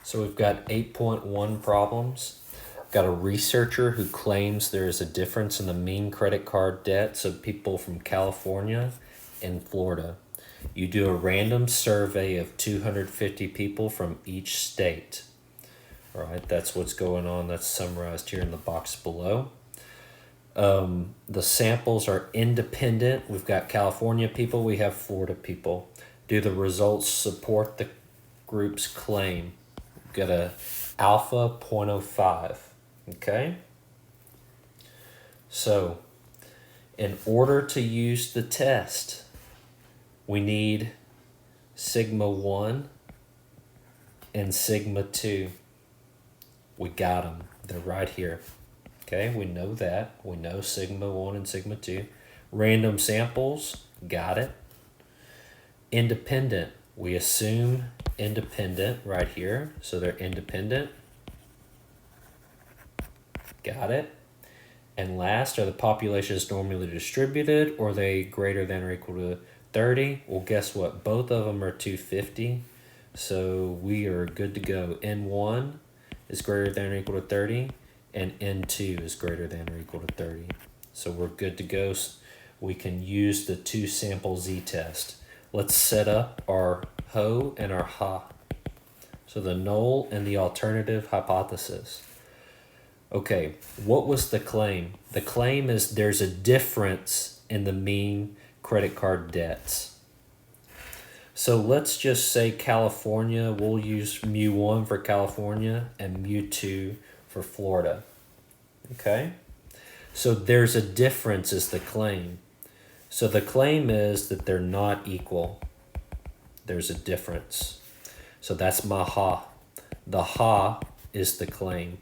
So we've got 8.1 problems. Got a researcher who claims there is a difference in the mean credit card debts of people from California and Florida. You do a random survey of 250 people from each state. All right, that's what's going on. That's summarized here in the box below. The samples are independent. We've got California people, we have Florida people. Do the results support the group's claim? We've got a alpha 0.05. Okay? So, in order to use the test, we need sigma 1 and sigma 2. We got them. They're right here. Okay, we know that. We know sigma 1 and sigma 2. Random samples, got it. Independent, we assume independent right here. So they're independent. Got it. And last, are the populations normally distributed, or are they greater than or equal to 30? Well, guess what? Both of them are 250. So we are good to go. N1 is greater than or equal to 30, and N2 is greater than or equal to 30. So we're good to go. We can use the two sample z-test. Let's set up our ho and our ha. So the null and the alternative hypothesis. Okay, what was the claim? The claim is there's a difference in the mean credit card debts. So let's just say California, we'll use mu1 for California and mu2 for Florida. Okay? So there's a difference is the claim. So the claim is that they're not equal. There's a difference. So that's my ha. The ha is the claim.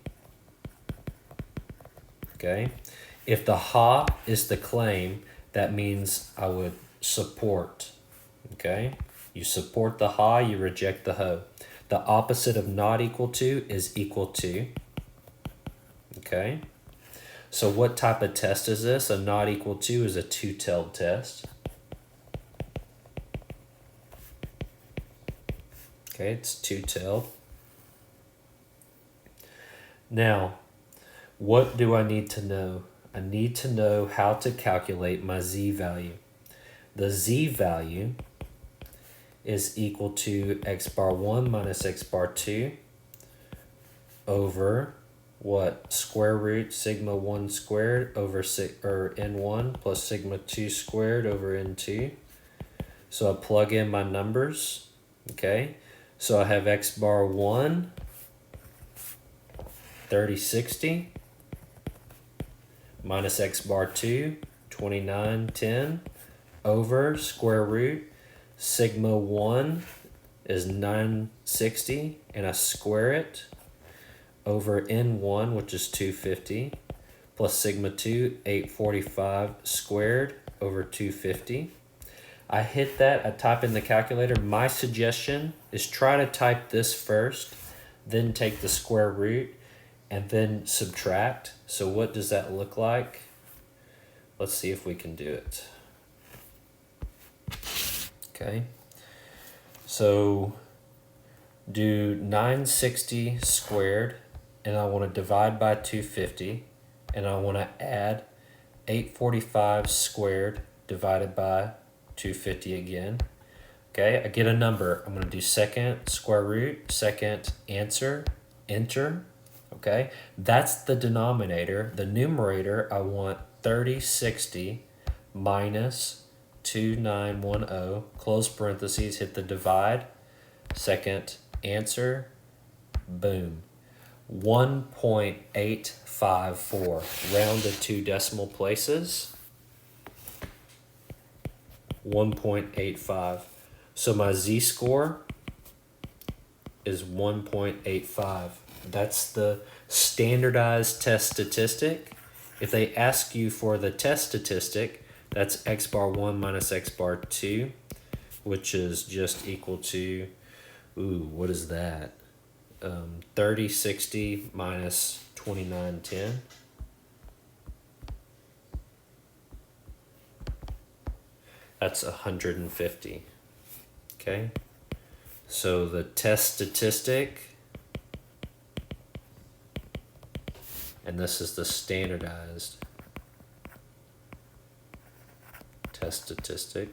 Okay? If the ha is the claim, that means I would support. Okay? You support the ha, you reject the ho. The opposite of not equal to is equal to. Okay? So what type of test is this? A not equal to is a two-tailed test. Okay, it's two-tailed. Now, what do I need to know? I need to know how to calculate my z-value. The z-value is equal to x bar 1 minus x bar 2 over what? Square root sigma 1 squared over n1 plus sigma 2 squared over n2. So I plug in my numbers. Okay, so I have x bar 1, 3060, minus x bar 2, 2910, over square root sigma 1 is 960, and I square it over n1, which is 250, plus sigma 2, 845 squared over 250. I hit that, I type in the calculator. My suggestion is try to type this first, then take the square root, and then subtract. So what does that look like? Let's see if we can do it. Okay. So do 960 squared, and I want to divide by 250, and I want to add 845 squared divided by 250 again. Okay, I get a number. I'm going to do second square root, second answer, enter. Okay, that's the denominator. The numerator, I want 3060 minus 2910, close parentheses, hit the divide, second answer, boom. 1.854, round to 2 decimal places, 1.85. So my z-score is 1.85. That's the standardized test statistic. If they ask you for the test statistic, that's x bar 1 minus x bar 2, which is just equal to, what is that? 3060 minus 2910. That's 150. Okay? So the test statistic and this is the standardized test statistic.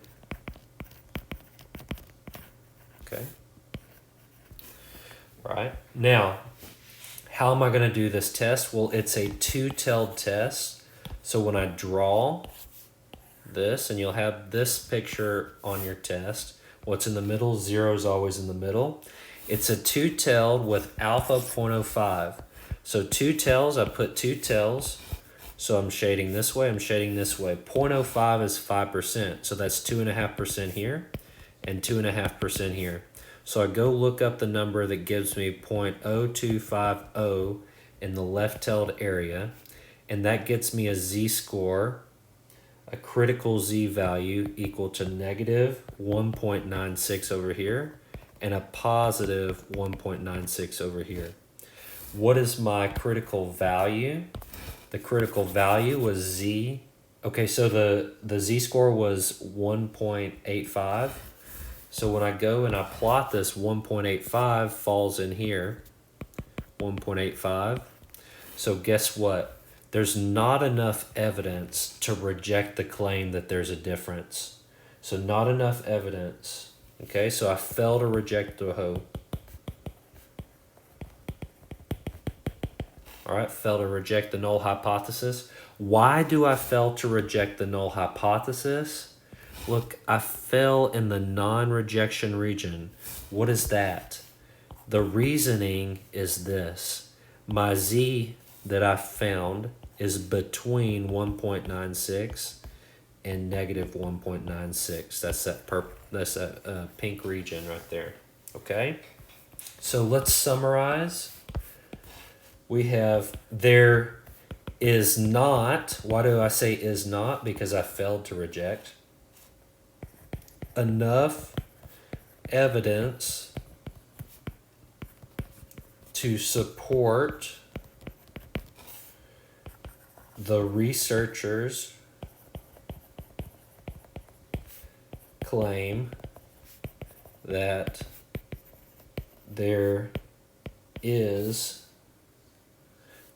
Okay. Right. Now, how am I going to do this test? Well, it's a two-tailed test. So when I draw this, and you'll have this picture on your test, what's in the middle? 0 is always in the middle. It's a two-tailed with alpha 0.05. So two tails, I put two tails. So I'm shading this way, I'm shading this way. 0.05 is 5%. So that's 2.5% here and 2.5% here. So I go look up the number that gives me 0.0250 in the left-tailed area, and that gets me a z-score, a critical z-value equal to negative 1.96 over here and a positive 1.96 over here. What is my critical value? The critical value was z. Okay, so the z-score was 1.85. So when I go and I plot this, 1.85 falls in here, 1.85. So guess what? There's not enough evidence to reject the claim that there's a difference. So not enough evidence. Okay, so I fail to reject the Ho. All right, fail to reject the null hypothesis. Why do I fail to reject the null hypothesis? Look, I fell in the non-rejection region. What is that? The reasoning is this. My z that I found is between 1.96 and negative 1.96. That's that pink region right there. Okay? So let's summarize. We have there is not, why do I say is not? Because I failed to reject. Enough evidence to support the researchers' claim that there is,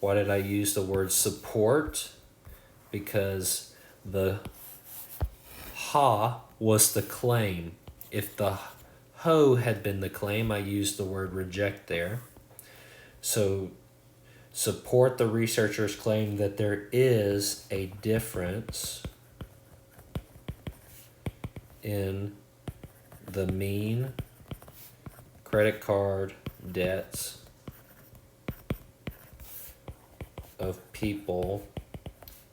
why did I use the word support? Because the ha was the claim. If the ho had been the claim, I used the word reject there. So support the researcher's claim that there is a difference in the mean credit card debts of people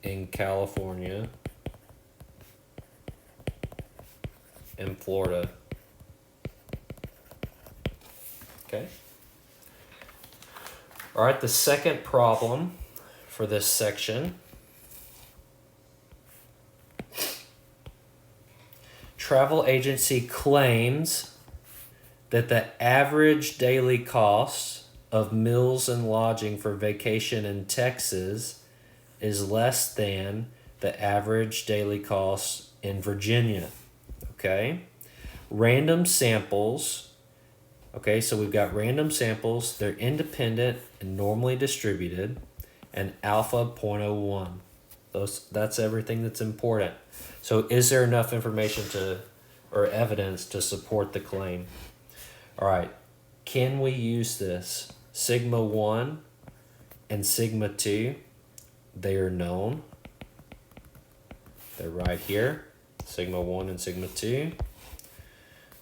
in California and Florida. Okay. All right, the second problem for this section. Travel agency claims that the average daily cost of meals and lodging for vacation in Texas is less than the average daily cost in Virginia. Okay? Random samples. Okay, so we've got random samples. They're independent and normally distributed, and alpha 0.01. That's everything that's important. So is there enough information or evidence to support the claim? All right, can we use this? Sigma 1 and sigma 2, they are known. They're right here, sigma 1 and sigma 2.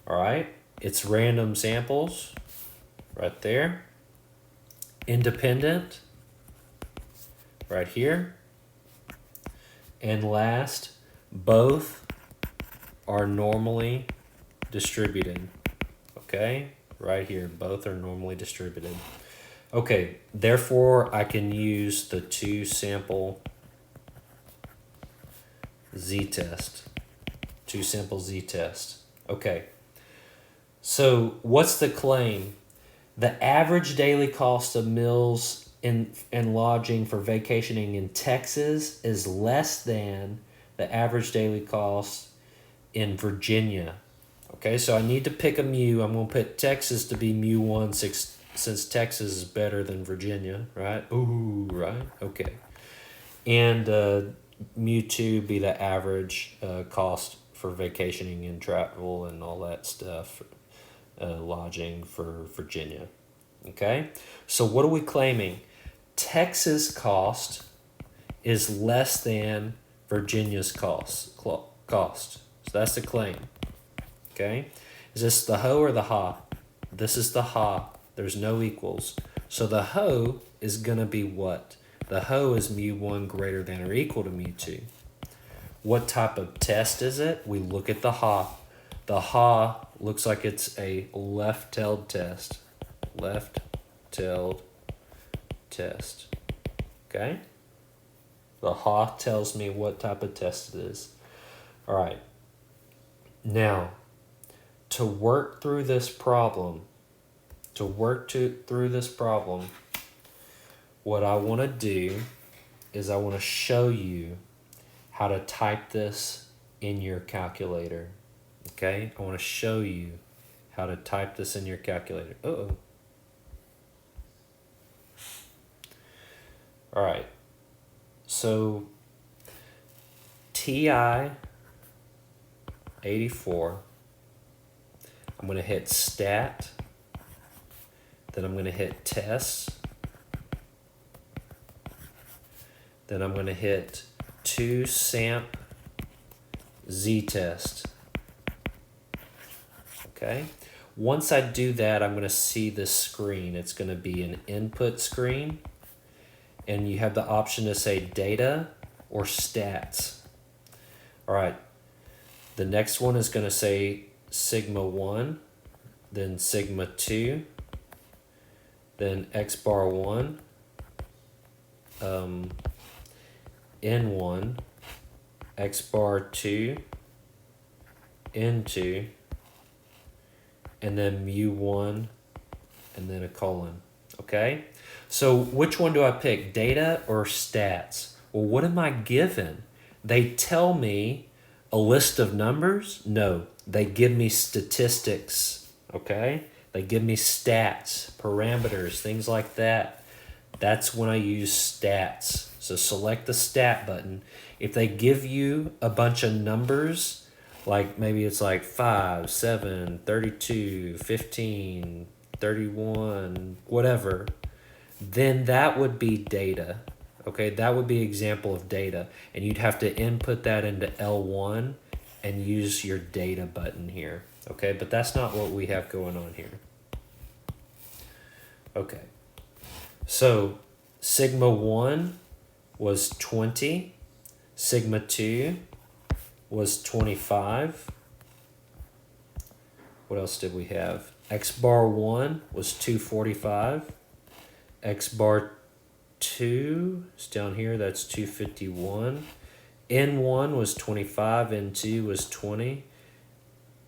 All right, it's random samples right there. Independent right here. And last, both are normally distributed. Okay, right here, both are normally distributed. Okay, therefore I can use the two sample z-test. Two sample z-test. Okay, so what's the claim? The average daily cost of meals and lodging for vacationing in Texas is less than the average daily cost in Virginia. Okay, so I need to pick a mu. I'm going to put Texas to be mu1, since Texas is better than Virginia, right? Ooh, right? Okay. And mu2 be the average cost for vacationing and travel and all that stuff, lodging for Virginia. Okay? So what are we claiming? Texas cost is less than Virginia's cost. So that's the claim. Okay? Is this the ho or the ha? This is the ha. There's no equals. So the ho is going to be what? The ho is mu1 greater than or equal to mu2. What type of test is it? We look at the ha. The ha looks like it's a left-tailed test. Left-tailed test. Okay? The ha tells me what type of test it is. All right. Now, to work through this problem, what I want to do is I want to show you how to type this in your calculator. Okay? I want to show you how to type this in your calculator. Uh-oh. All right. So TI 84. I'm going to hit stat. Then I'm going to hit test. Then I'm going to hit 2samp z-test. Okay. Once I do that, I'm going to see this screen. It's going to be an input screen. And you have the option to say data or stats. All right. The next one is going to say sigma 1, then sigma 2, then x bar 1, n1, x bar 2, n2, and then mu1, and then a colon. Okay? So which one do I pick, data or stats? Well, what am I given? They tell me a list of numbers? No, they give me statistics, okay? They give me stats, parameters, things like that. That's when I use stats. So select the stat button. If they give you a bunch of numbers, like maybe it's like 5, 7, 32, 15, 31, whatever, then that would be data. Okay, that would be an example of data. And you'd have to input that into L1 and use your data button here. Okay, but that's not what we have going on here. Okay, so sigma 1 was 20. Sigma 2 was 25. What else did we have? X bar 1 was 245. X bar 2 is down here, that's 251. N1 was 25, N2 was 20.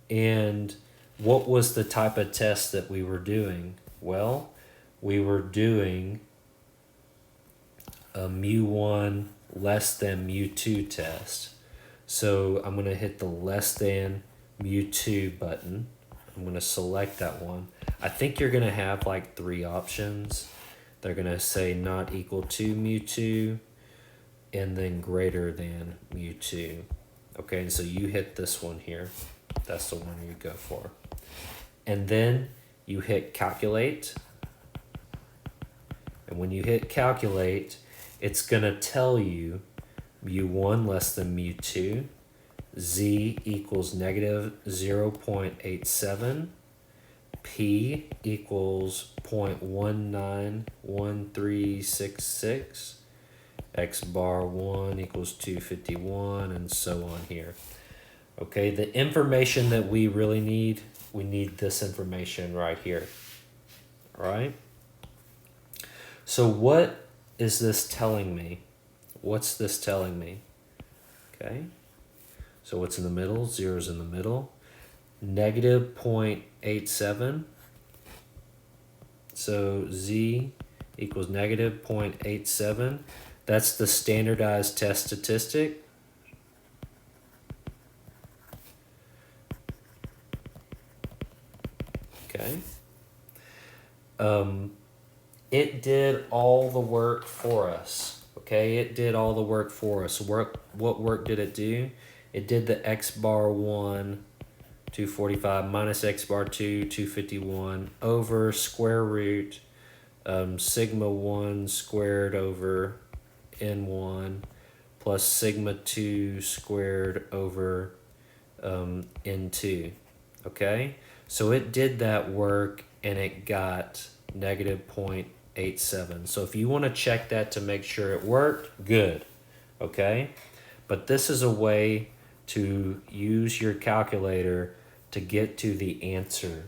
And what was the type of test that we were doing? Well, we were doing a mu1 less than mu2 test. So I'm going to hit the less than mu2 button. I'm going to select that one. I think you're going to have like 3 options. They're going to say not equal to mu2 and then greater than mu2. Okay, and so you hit this one here. That's the one you go for. And then you hit calculate. And when you hit calculate, it's going to tell you mu1 less than mu2, z equals negative 0.87, p equals 0.191366, x bar 1 equals 251, and so on here. Okay, the information that we really need, we need this information right here. All right? So what is this telling me? What's this telling me? Okay, so what's in the middle? 0's in the middle. Negative 0.87. So z equals negative 0.87. That's the standardized test statistic. Okay. it did all the work for us. Okay, it did all the work for us. What work did it do? It did the x bar 1, 245 minus x bar 2, 251 over square root sigma 1 squared over n1 plus sigma 2 squared over n2. Okay, so it did that work and it got negative 0.87. So if you want to check that to make sure it worked, good. Okay, but this is a way to use your calculator to get to the answer.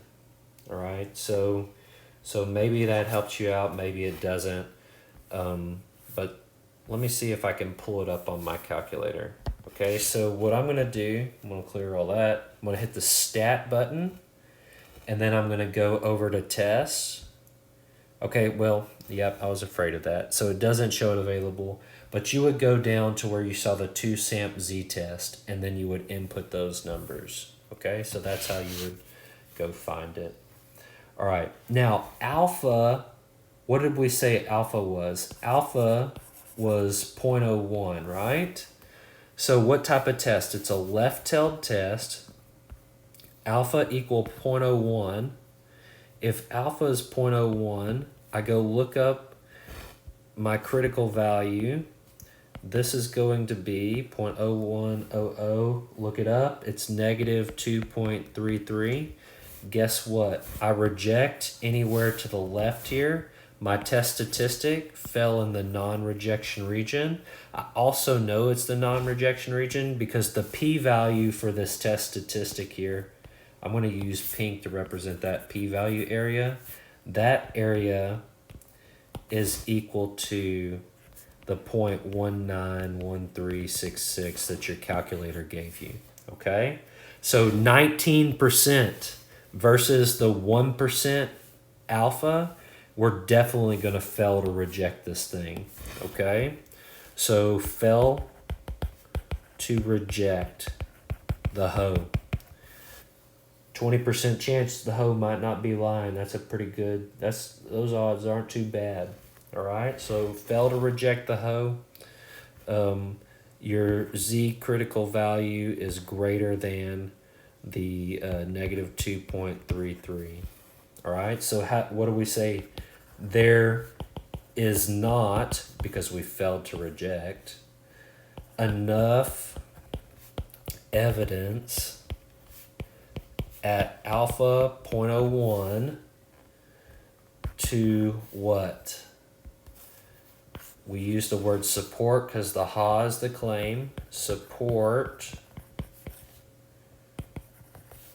All right, so maybe that helps you out, maybe it doesn't. But let me see if I can pull it up on my calculator. Okay, so what I'm gonna do, I'm gonna clear all that. I'm gonna hit the stat button, and then I'm gonna go over to tests. Okay, well, yep, I was afraid of that. So it doesn't show it available, but you would go down to where you saw the 2SAMP z-test, and then you would input those numbers. Okay, so that's how you would go find it. All right, now alpha, what did we say alpha was? Alpha was 0.01, right? So what type of test? It's a left-tailed test. Alpha equal 0.01. If alpha is 0.01, I go look up my critical value. This is going to be 0.0100. Look it up. It's negative 2.33. Guess what? I reject anywhere to the left here. My test statistic fell in the non-rejection region. I also know it's the non-rejection region because the p-value for this test statistic here, I'm going to use pink to represent that p-value area. That area is equal to the 0.191366 that your calculator gave you. Okay? So 19% versus the 1% alpha, we're definitely going to fail to reject this thing. Okay? So fail to reject the hoe. 20% chance the hoe might not be lying. That's a pretty good, those odds aren't too bad. All right, so fail to reject the hoe. Your z critical value is greater than the negative 2.33. All right, so what do we say? There is not, because we failed to reject, enough evidence at alpha 0.01 to what? We use the word support because the ha is the claim. Support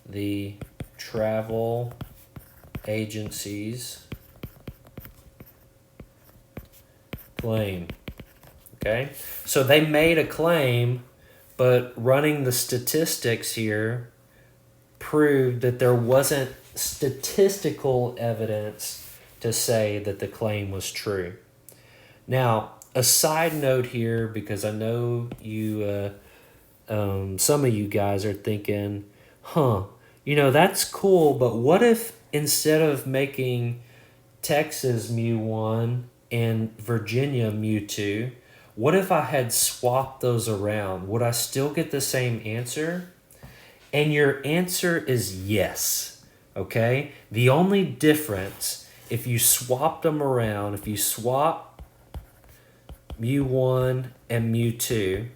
the travel agency's claim. Okay, so they made a claim, but running the statistics here proved that there wasn't statistical evidence to say that the claim was true. Now, a side note here, because I know you, some of you guys are thinking, that's cool, but what if instead of making Texas mu1 and Virginia mu2, what if I had swapped those around? Would I still get the same answer? And your answer is yes, okay? The only difference, if you swapped them around, if you swap mu1 and mu2,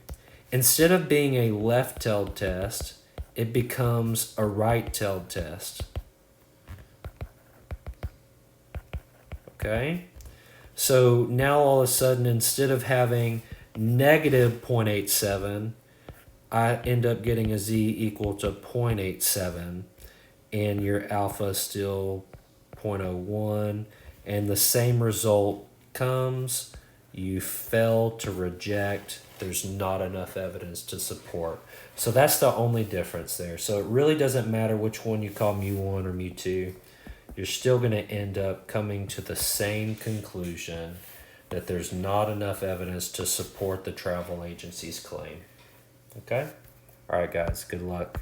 instead of being a left-tailed test, it becomes a right-tailed test. Okay? So now all of a sudden, instead of having negative 0.87, I end up getting a z equal to 0.87, and your alpha is still 0.01, and the same result comes. You fail to reject. There's not enough evidence to support. So that's the only difference there. So it really doesn't matter which one you call mu1 or mu2. You're still going to end up coming to the same conclusion that there's not enough evidence to support the travel agency's claim. Okay? All right, guys. Good luck.